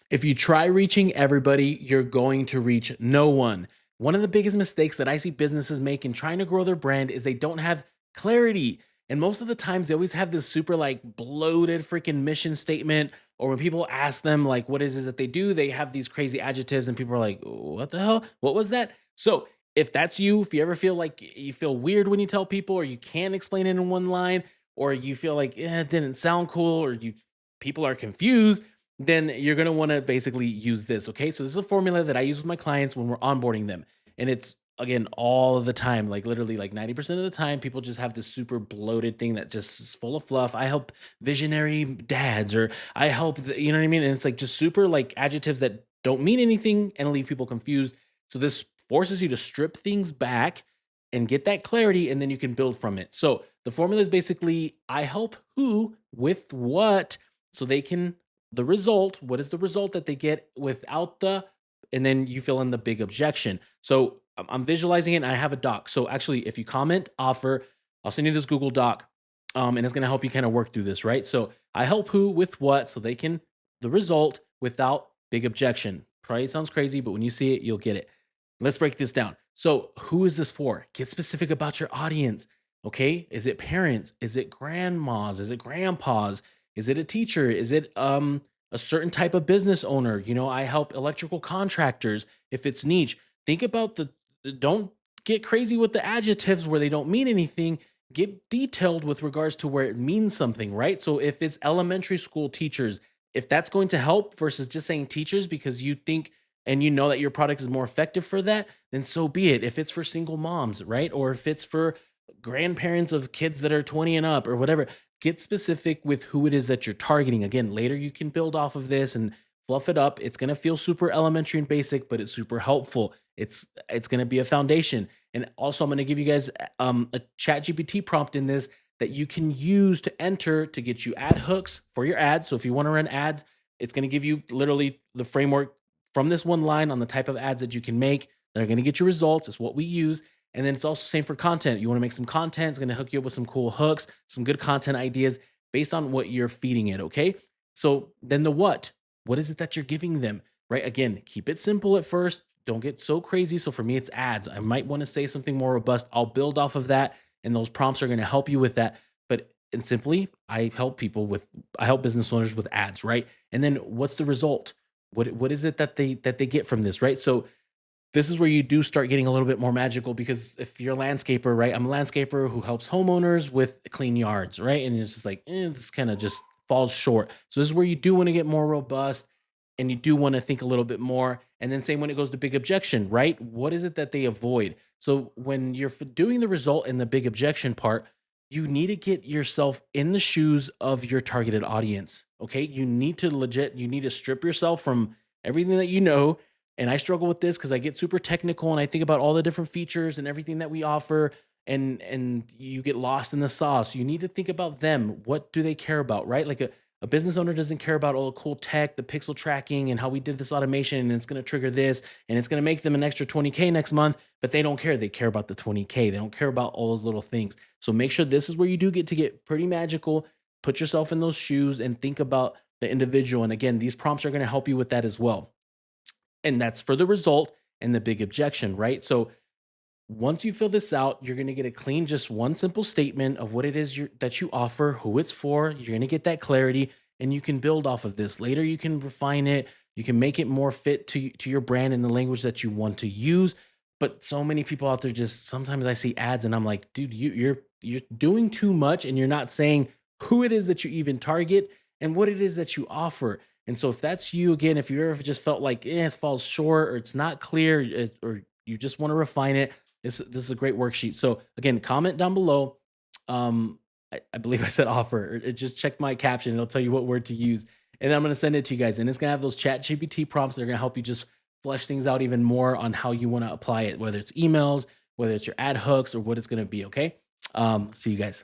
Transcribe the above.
If you try reaching everybody, you're going to reach no one. One of the biggest mistakes that I see businesses make in trying to grow their brand is they don't have clarity. And most of the times they always have this super like bloated freaking mission statement. Or when people ask them like what is it that they do, they have these crazy adjectives and people are like, what the hell? What was that? So if that's you, if you ever feel like you feel weird when you tell people or you can't explain it in one line, or you feel like it didn't sound cool, or you people are confused, then you're going to want to basically use this. Okay. So this is a formula that I use with my clients when we're onboarding them. And it's again all of the time, like literally like 90% of the time, people just have this super bloated thing that just is full of fluff. I help visionary dads, or I help, you know what I mean? And it's like just super like adjectives that don't mean anything and leave people confused. So this forces you to strip things back and get that clarity, and then you can build from it. So the formula is basically I help who with what, so they can the result, what is the result that they get without the, and then you fill in the big objection. So I'm visualizing it and I have a doc. So actually, if you comment offer, I'll send you this Google Doc, and it's going to help you kind of work through this, right? So I help who with what, so they can, the result without big objection. Probably sounds crazy, but when you see it, you'll get it. Let's break this down. So who is this for? Get specific about your audience. Okay. Is it parents? Is it grandmas? Is it grandpas? Is it a teacher? Is it a certain type of business owner? You know, I help electrical contractors if it's niche. Think about don't get crazy with the adjectives where they don't mean anything. Get detailed with regards to where it means something, right? So if it's elementary school teachers, if that's going to help versus just saying teachers because you think and you know that your product is more effective for that, then so be it. If it's for single moms, right? Or if it's for grandparents of kids that are 20 and up or whatever, get specific with who it is that you're targeting. Again, later you can build off of this and fluff it up. It's going to feel super elementary and basic, but it's super helpful. It's going to be a foundation. And also I'm going to give you guys a chat GPT prompt in this that you can use to enter to get you ad hooks for your ads. So if you want to run ads, it's going to give you literally the framework from this one line on the type of ads that you can make that are going to get you results. It's what we use. And then it's also same for content. You want to make some content, it's going to hook you up with some cool hooks, some good content ideas based on what you're feeding it. Okay. So then the what is it that you're giving them? Right. Again, keep it simple at first. Don't get so crazy. So for me, it's ads. I might want to say something more robust. I'll build off of that. And those prompts are going to help you with that. But and simply, I help business owners with ads. Right. And then what's the result? What is it that they get from this? Right. So this is where you do start getting a little bit more magical because if you're a landscaper, right? I'm a landscaper who helps homeowners with clean yards, right? And it's just like, this kind of just falls short. So this is where you do want to get more robust and you do want to think a little bit more. And then same when it goes to big objection, right? What is it that they avoid? So when you're doing the result in the big objection part, you need to get yourself in the shoes of your targeted audience. Okay. You need to strip yourself from everything that you know, and I struggle with this because I get super technical and I think about all the different features and everything that we offer, and you get lost in the sauce. You need to think about them. What do they care about, right? Like a business owner doesn't care about all the cool tech, the pixel tracking, and how we did this automation, and it's going to trigger this, and it's going to make them an extra 20K next month, but they don't care. They care about the 20K. They don't care about all those little things. So make sure this is where you do get to get pretty magical. Put yourself in those shoes and think about the individual. And again, these prompts are going to help you with that as well. And that's for the result and the big objection, right? So once you fill this out, you're going to get a clean, just one simple statement of what it is that you offer, who it's for. You're going to get that clarity and you can build off of this. Later, you can refine it. You can make it more fit to your brand and the language that you want to use. But so many people out there just sometimes I see ads and I'm like, dude, you're doing too much and you're not saying who it is that you even target and what it is that you offer. And so if that's you again, if you ever just felt like it falls short or it's not clear or you just want to refine it, this is a great worksheet. So again, comment down below. I believe I said offer. Just check my caption. It'll tell you what word to use. And then I'm going to send it to you guys. And it's going to have those chat GPT prompts that are going to help you just flesh things out even more on how you want to apply it, whether it's emails, whether it's your ad hooks or what it's going to be. Okay. See you guys.